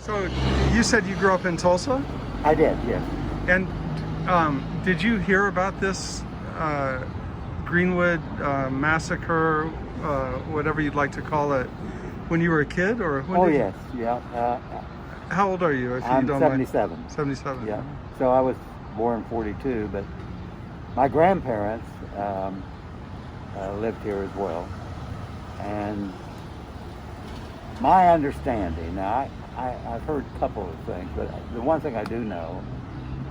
So you said you grew up in Tulsa? I did, yes. And did you hear about this Greenwood massacre, whatever you'd like to call it, when you were a kid? Or when Oh, did yes, yeah. How old are you, if I'm you don't 77. mind? 77. Yeah. So I was born 42, but my grandparents lived here as well. And my understanding, now I've heard a couple of things, but the one thing I do know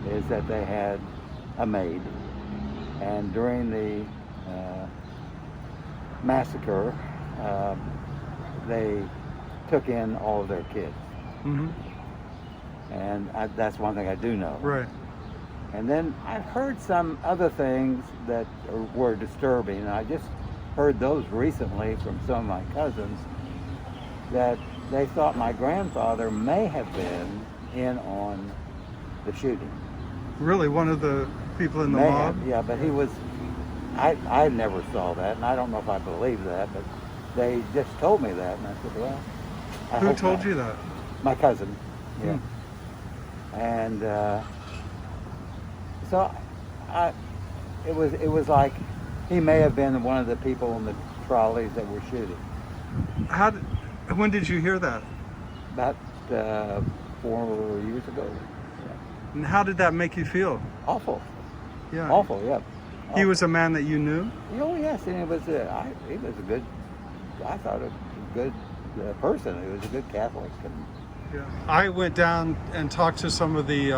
is that they had a maid, and during the massacre, they took in all of their kids. Mm-hmm. And that's one thing I do know. Right. And then I've heard some other things that were disturbing, and I just heard those recently from some of my cousins, that they thought my grandfather may have been in on the shooting. Really, one of the people in the May mob? have, yeah, but he was, I never saw that, and I don't know if I believe that, but they just told me that, and I said, well, I Who hope told not. you that? My cousin, yeah. And so it was like he may have been one of the people in the trolleys that were shooting. When did you hear that? About 4 years ago. And how did that make you feel? Awful. Yeah. Awful, yeah. He Awful. was a man that you knew? Oh yes, and he was a good. I thought a good person. He was a good Catholic. And Yeah. I went down and talked to some of the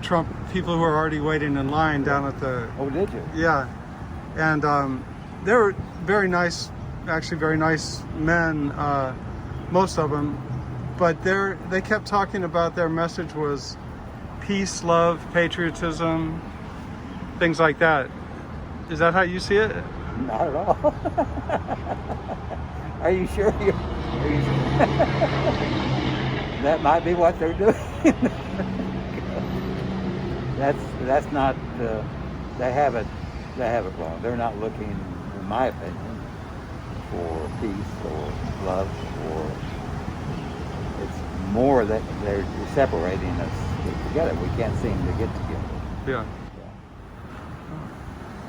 Trump people who were already waiting in line down at the. oh, did you? Yeah. And they were very nice, actually very nice men, most of them. But they kept talking about their message was peace, love, patriotism, things like that. Is that how you see it? Not at all. Are you sure? Are you sure? That might be what they're doing. That's not. They have it wrong. They're not looking, in my opinion, for peace or love, or it's more that they're separating us together. We can't seem to get together. Yeah.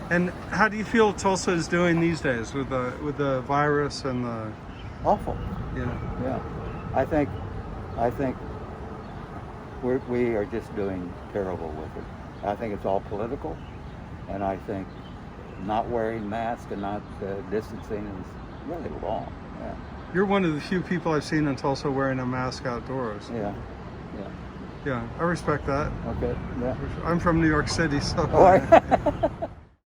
And how do you feel Tulsa is doing these days with the virus and the? Awful. Yeah. I think we are just doing terrible with it. I think it's all political, and I think not wearing masks and not distancing is really wrong. Yeah. You're one of the few people I've seen in Tulsa wearing a mask outdoors. Yeah. Yeah, I respect that. Okay. Yeah. I'm from New York City, so. Oh,